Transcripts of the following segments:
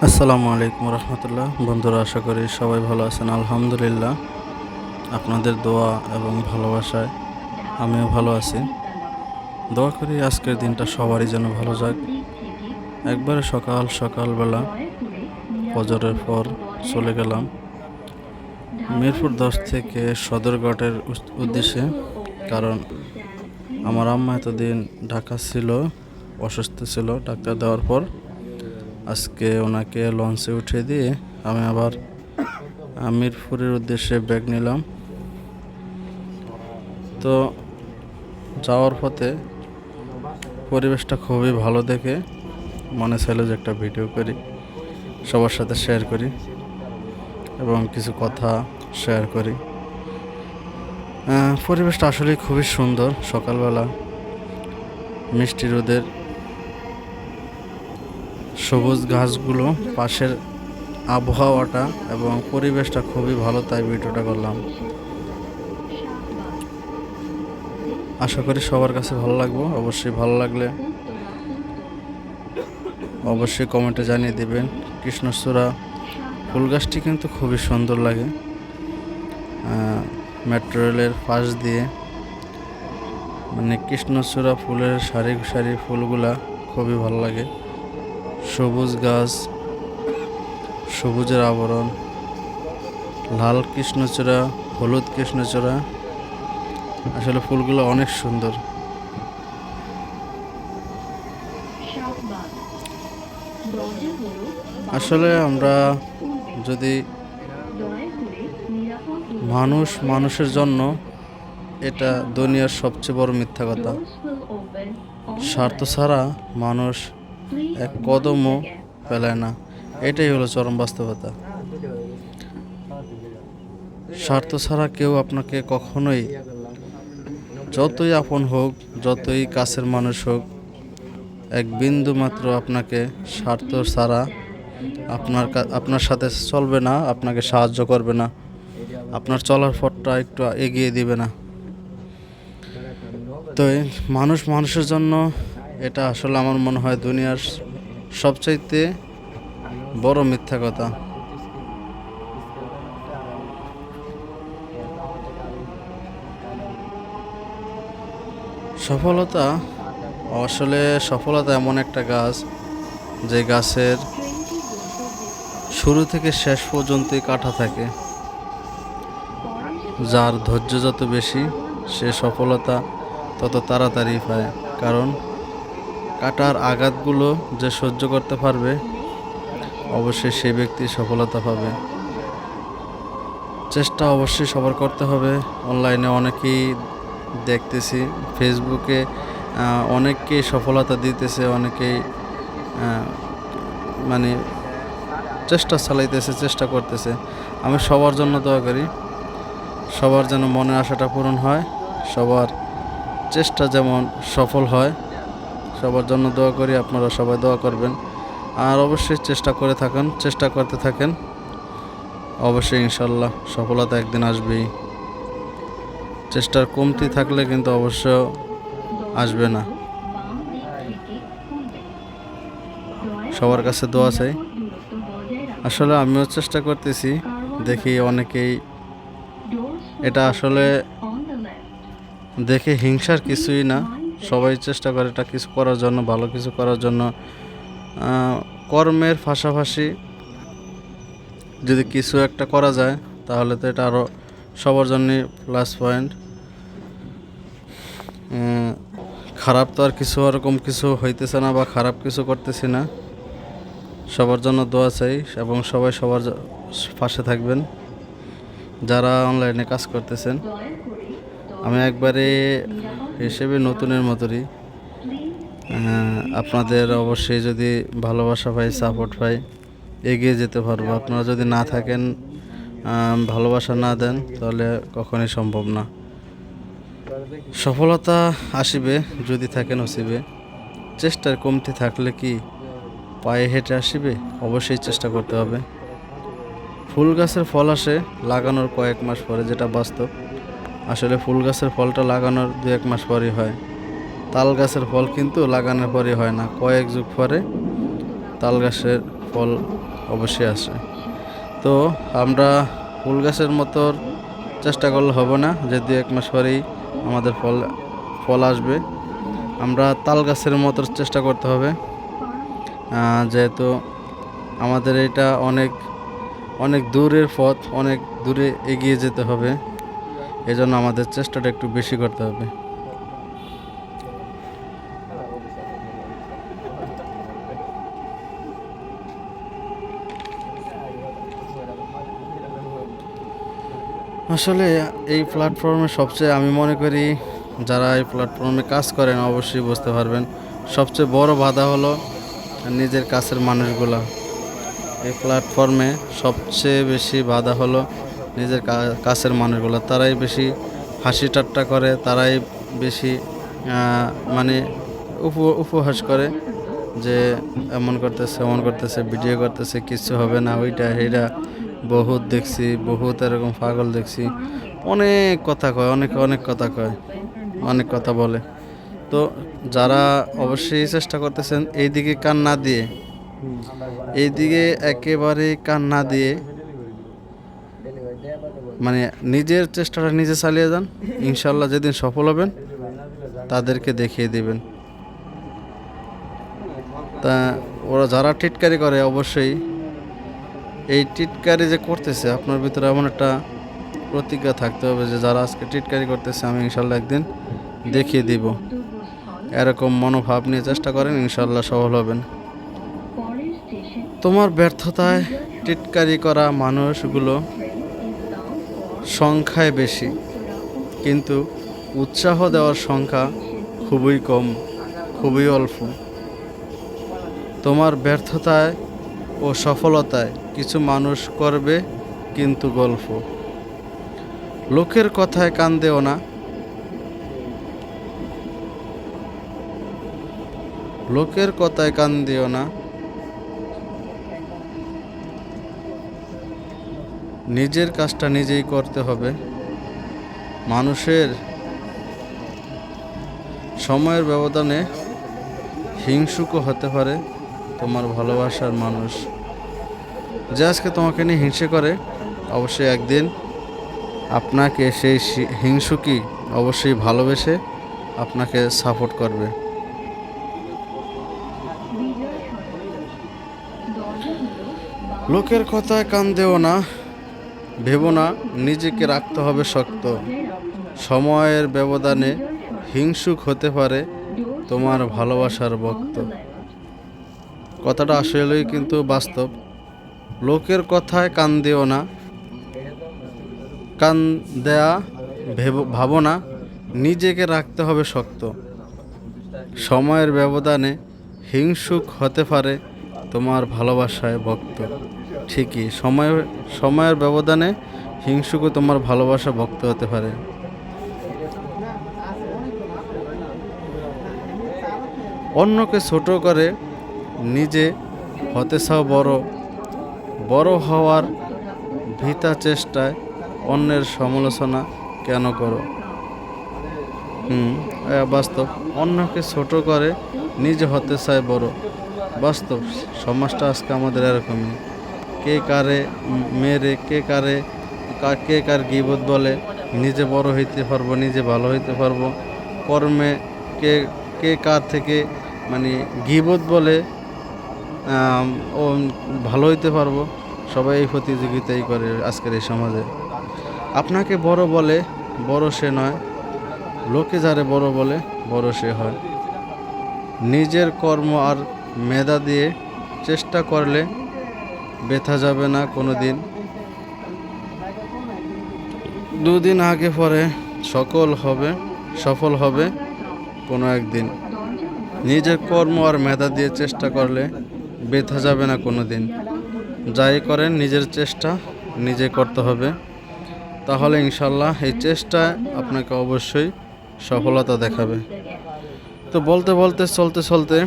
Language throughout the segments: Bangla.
আসসালামু আলাইকুম রহমতুল্লাহ। বন্ধুরা, আশা করি সবাই ভালো আছেন। আলহামদুলিল্লাহ, আপনাদের দোয়া এবং ভালোবাসায় আমিও ভালো আছি। দোয়া করি আজকের দিনটা সবারই যেন ভালো যাক। একবারে সকালবেলা ফজরের পর চলে গেলাম মিরপুর 10 থেকে সদরঘাটের উদ্দেশ্যে, কারণ আমার আম্মা এতদিন ঢাকা ছিল, অসুস্থ ছিল। ডাক্তার দেওয়ার পর আজকে ওনাকে লঞ্চে উঠিয়ে দিয়ে আমি আবার মিরপুরের উদ্দেশ্যে ব্যাগ নিলাম। তো যাওয়ার পথে পরিবেশটা খুবই ভালো দেখে মনে ছিল যে একটা ভিডিও করি, সবার সাথে শেয়ার করি এবং কিছু কথা শেয়ার করি। পরিবেশটা আসলে খুবই সুন্দর। সকালবেলা মিষ্টি রোদের, সবুজ ঘাসগুলো, পাশের আবহাওয়াটা এবং পরিবেশটা খুবই ভালো, তাই ভিডিওটা করলাম। আশা করি সবার কাছে ভালো লাগবে। অবশ্যই ভালো লাগলে অবশ্যই কমেন্টে জানিয়ে দেবেন। কৃষ্ণচূড়া ফুল গাছটি কিন্তু খুবই সুন্দর লাগে। মেট্রো রেলের পাশ দিয়ে মানে কৃষ্ণচূড়া ফুলের সারি সারি ফুলগুলা খুবই ভালো লাগে। সবুজ গাছ, সবুজের আবরণ, লাল কৃষ্ণচূড়া, হলুদ কৃষ্ণচূড়া, আসলে ফুলগুলো অনেক সুন্দর। আসলে আমরা যদি মানুষের জন্য, এটা দুনিয়ার সবচেয়ে বড় মিথ্যা কথা। স্বার্থ ছাড়া মানুষ এক কদমও ফেলায় না, এটাই হলো চরম বাস্তবতা। স্বার্থ ছাড়া কেউ আপনাকে কখনোই, যতই আপন হোক, যতই কাছের মানুষ হোক, এক বিন্দু মাত্র আপনাকে স্বার্থ ছাড়া আপনার সাথে চলবে না, আপনাকে সাহায্য করবে না, আপনার চলার পথটা একটু এগিয়ে দিবে না। তো মানুষের জন্য, এটা আসলে আমার মনে হয় দুনিয়ার সবচাইতে বড় মিথ্যা কথা। সফলতা এমন একটা গাছ, যে গাছের শুরু থেকে শেষ পর্যন্তই কাঁটা থাকে। যার ধৈর্য যত বেশি, সে সফলতা তত তাড়াতাড়ি পায়। কারণ কাঁটার আঘাতগুলো যে সহ্য করতে পারবে, অবশ্যই সেই ব্যক্তি সফলতা পাবে। চেষ্টা অবশ্যই সবার করতে হবে। অনলাইনে অনেকেই দেখতেছি, ফেসবুকে অনেককেই সফলতা দিতেছে, অনেকেই মানে চেষ্টা চালাইতেছে, চেষ্টা করতেছে। আমি সবার জন্য দোয়া করি, সবার যেন মনের আশাটা পূরণ হয়, সবার চেষ্টা যেমন সফল হয়, সবার জন্য দোয়া করি। আপনারা সবাই দোয়া করবেন, আর অবশ্যই চেষ্টা করতে থাকেন। অবশ্যই ইনশাল্লাহ সফলতা একদিন আসবেই। চেষ্টার কমতি থাকলে কিন্তু অবশ্য আসবে না। সবার কাছে দোয়া চাই। আসলে আমিও চেষ্টা করতেছি, দেখি অনেকেই, এটা আসলে দেখে হিংসার কিছুই না। সবাই চেষ্টা করে এটা কিছু করার জন্য, ভালো কিছু করার জন্য। কর্মের পাশাপাশি যদি কিছু একটা করা যায়, তাহলে তো এটা আরও সবার জন্যই প্লাস পয়েন্ট। খারাপ তো আর কিছু ওরকম কিছু হইতেছে না, বা খারাপ কিছু করতেছি না। সবার জন্য দোয়া চাই এবং সবাই সবার পাশে থাকবেন। যারা অনলাইনে কাজ করতেছেন, আমি একবারে হিসেবে নতুনের মতোই, আপনাদের অবশ্যই যদি ভালোবাসা পাই, সাপোর্ট পাই, এগিয়ে যেতে পারবো। আপনারা যদি না থাকেন, ভালোবাসা না দেন, তাহলে কখনোই সম্ভব না। সফলতা আসিবে যদি থাকে নসিবে। চেষ্টার কমতি থাকলে কি পায়ে হেঁটে আসিবে? অবশ্যই চেষ্টা করতে হবে। ফুল গাছের ফল আসে লাগানোর কয়েক মাস পরে, যেটা বাস্তব। আসলে ফুল গাছের ফলটা লাগানোর 2-1 মাস পরই হয়। তাল গাছের ফল কিন্তু লাগানোর পরই হয় না, কয়েক যুগ পরে তাল গাছের ফল অবশ্যই আসে। তো আমরা ফুল গাছের মতো চেষ্টা করলে হবে না যে 2-1 মাস পরেই আমাদের ফল আসবে। আমরা তাল গাছের মতো চেষ্টা করতে হবে, যেহেতু আমাদের এটা অনেক অনেক দূরের পথ, অনেক দূরে এগিয়ে যেতে হবে, এজন্য আমাদের চেষ্টাটা একটু বেশি করতে হবে। আসলে এই প্ল্যাটফর্মে সবচেয়ে আমি মনে করি যারা এই প্ল্যাটফর্মে কাজ করেন অবশ্যই বুঝতে পারবেন, সবচেয়ে বড় বাধা হলো নিজের কাছের মানুষগুলা। এই প্ল্যাটফর্মে সবচেয়ে বেশি বাধা হলো নিজের কাছের মানুষগুলো। তারাই বেশি হাসি ঠাট্টা করে, তারাই বেশি মানে উপহাস করে যে এমন করতেছে ভিডিও করতেছে, কিছু হবে না, ওইটা এইটা বহুত দেখছি, বহুত এরকম পাগল দেখছি, অনেক কথা কয়, অনেক কথা কয়, অনেক কথা বলে। তো যারা অবশ্যই চেষ্টা করতেছেন এই দিকে কান না দিয়ে, এই দিকে একেবারে কান না দিয়ে মানে নিজের চেষ্টাটা নিজে চালিয়ে যান, ইনশাল্লাহ যেদিন সফল হবেন তাদেরকে দেখিয়ে দিবেন। তা ওরা যারা টিটকারি করে অবশ্যই এই টিটকারি যে করতেছে আপনার ভিতরে এমন একটা প্রতিজ্ঞা থাকতে হবে যে যারা আজকে টিটকারি করতেছে আমি ইনশাল্লাহ একদিন দেখিয়ে দিব। এরকম মনোভাব নিয়ে চেষ্টা করেন, ইনশাল্লাহ সফল হবেন। তোমার ব্যর্থতায় টিটকারি করা মানুষগুলো সংখ্যায় বেশি, কিন্তু উৎসাহ দেওয়ার সংখ্যা খুবই কম, খুবই অল্প। তোমার ব্যর্থতায় ও সফলতায় কিছু মানুষ করবে কিন্তু গল্প। লোকের কথায় কান দেও না, লোকের কথায় কান দিও না, নিজের কাজটা নিজেই করতে হবে। মানুষের সময়ের ব্যবধানে হিংসুকও হতে পারে তোমার ভালোবাসার মানুষ। যে আজকে তোমাকে নিয়ে হিংসে করে অবশ্যই একদিন আপনাকে সেই হিংসুকই অবশ্যই ভালোবেসে আপনাকে সাপোর্ট করবে। লোকের কথায় কান দেও না, ভেবো না, নিজেকে রাখতে হবে শক্ত। সময়ের ব্যবধানে হিংসুক হতে পারে তোমার ভালোবাসার ভক্ত। কথাটা আসলেই কিন্তু বাস্তব। লোকের কথায় কান দিও না, কান দেয়া ভাবো না, নিজেকে রাখতে হবে শক্ত। সময়ের ব্যবধানে হিংসুক হতে পারে তোমার ভালোবাসায় ভক্ত। ঠিকই, সময়ের ব্যবধানে হিংসুকও তোমার ভালোবাসা ভক্ত হতে পারে। অন্যকে ছোট করে নিজে হতে চাও বড়, বড় হওয়ার ভিতা চেষ্টায় অন্যের সমালোচনা কেন করো? বাস্তব, অন্যকে ছোট করে নিজে হতে চায় বড়। বাস্তব, সমাজটা আজকে আমাদের এরকমই। কে কারে মেরে, কে কার গীবত বলে, নিজে বড় হইতে পারবো, নিজে ভালো হইতে পারবো। কর্মে কে কে কার থেকে মানে গীবত বলে ও ভালো হইতে পারবো। সবাই এই প্রতিযোগিতাই করে আজকের এই সমাজে। আপনাকে বড় বলে বড় সে নয়, লোকে যারে বড় বলে বড় সে হয়। নিজের কর্ম আর মেধা দিয়ে চেষ্টা করলে ব্যথা যাবে না কোনো দিন। দুদিন আগে পরে সফল হবে কোনো একদিন। নিজের কর্ম আর মেধা দিয়ে চেষ্টা করলে ব্যথা যাবে না কোনো দিন। যাই করেন নিজের চেষ্টা নিজে করতে হবে, তাহলে ইনশাল্লাহ এই চেষ্টায় আপনাকে অবশ্যই সফলতা দেখাবে। তো বলতে বলতে চলতে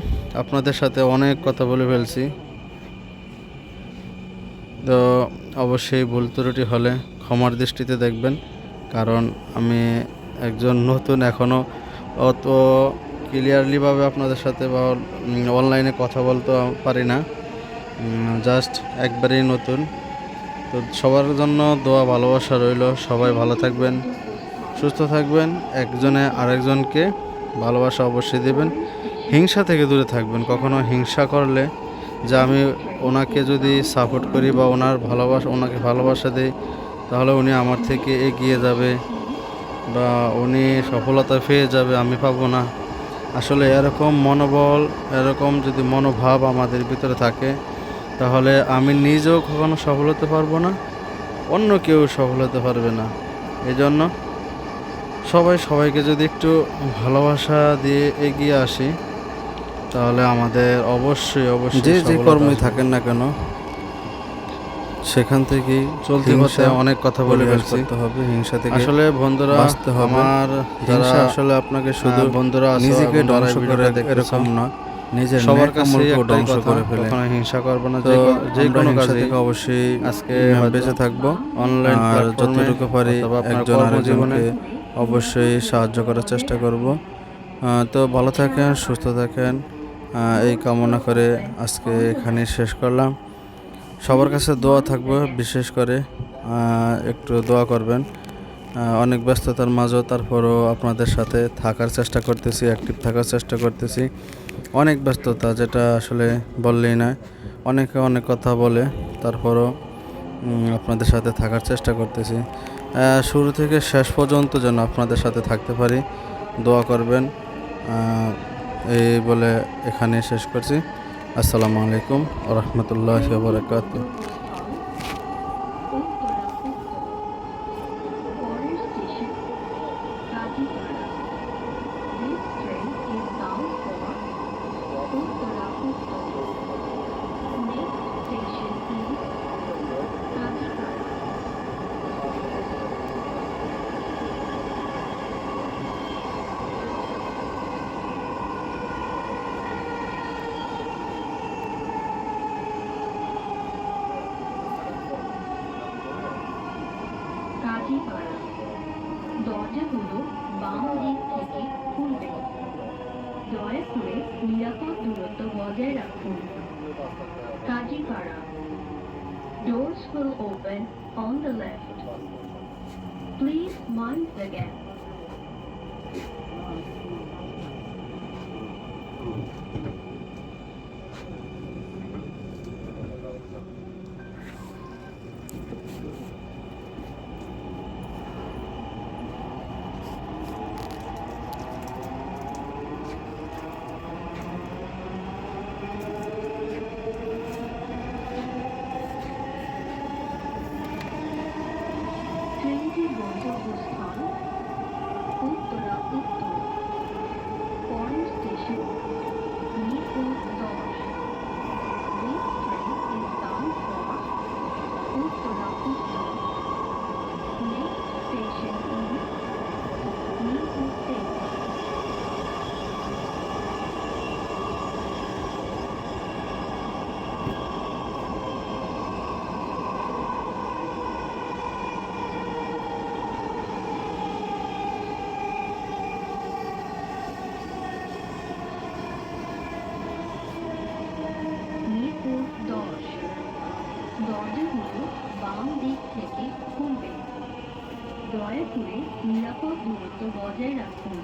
আপনাদের সাথে অনেক কথা বলে ফেলছি। তো অবশ্যই ভুল ত্রুটি হলে ক্ষমার দৃষ্টিতে দেখবেন, কারণ আমি একজন নতুন, এখনও অত ক্লিয়ারলিভাবে আপনাদের সাথে বা অনলাইনে কথা বলতে পারি না। জাস্ট একবারেই নতুন। তো সবার জন্য দোয়া ভালোবাসা রইল। সবাই ভালো থাকবেন, সুস্থ থাকবেন, একজনে আরেকজনকে ভালোবাসা অবশ্যই দেবেন, হিংসা থেকে দূরে থাকবেন। কখনো হিংসা করলে, যে আমি ওনাকে যদি সাপোর্ট করি বা ওনাকে ভালোবাসা দিই, তাহলে উনি আমার থেকে এগিয়ে যাবে বা উনি সফলতা পেয়ে যাবে, আমি পাবো না। আসলে এরকম মনোবল, এরকম যদি মনোভাব আমাদের ভিতরে থাকে, তাহলে আমি নিজেও কখনো সফল হতে পারবো না, অন্য কেউ সফল হতে পারবে না। এই জন্য সবাইকে যদি একটু ভালোবাসা দিয়ে এগিয়ে আসি, তাহলে আমাদের অবশ্যই যে কর্মই থাকেন না কেন, সেখান থেকেই চলতি পথে অনেক কথা বলে করতে হবে। হিংসা থেকে আসলে বন্ধুরা বাঁচতে হবে। আমার যারা আসলে আপনাকে শুধু বন্ধুরা নিজেকে ধ্বংস করে এরকম না, নিজের সবার কাছে ধ্বংস করে ফেলে। কখনো হিংসা করব না, যে কোনো কাজ থেকে অবশ্যই আজকে বেঁচে থাকবো। অনলাইন আর যতটুকু পারি একজন আরেকজনকে অবশ্যই সাহায্য করার চেষ্টা করব। তো ভালো থাকেন, সুস্থ থাকেন, এই কামনা করে আজকে এখানে শেষ করলাম। সবার কাছে দোয়া থাকবে, বিশেষ করে একটু দোয়া করবেন। অনেক ব্যস্ততার মাঝেও তারপরও আপনাদের সাথে থাকার চেষ্টা করতেছি, অ্যাক্টিভ থাকার চেষ্টা করতেছি। অনেক ব্যস্ততা, যেটা আসলে বললেই না, অনেকে অনেক কথা বলে, তারপরও আপনাদের সাথে থাকার চেষ্টা করতেছি। শুরু থেকে শেষ পর্যন্ত যেন আপনাদের সাথে থাকতে পারি, দোয়া করবেন। এই বলে এখানে শেষ করছি। আসসালামু আলাইকুম ওয়া রাহমাতুল্লাহি ওয়া বারাকাতুহু। কাজীপাড়া, দরজাগুলো বাম দিক থেকে খুলবে। দয়া করে নিরাপদ দূরত্ব বজায় রাখুন। Kazipara, doors will open on the left. Please mind the gap. ট্রেনটির গন্তব্যস্থান উত্তরা উত্তর, পরের station Mirpur 10. This train is bound for Uttara উত্তর. Next station is Mirpur 10. Mirpur 10. দরজাগুলো বাম দিক থেকে খুলবে। দয়া করে নিরাপদ দূরত্ব বজায় রাখুন।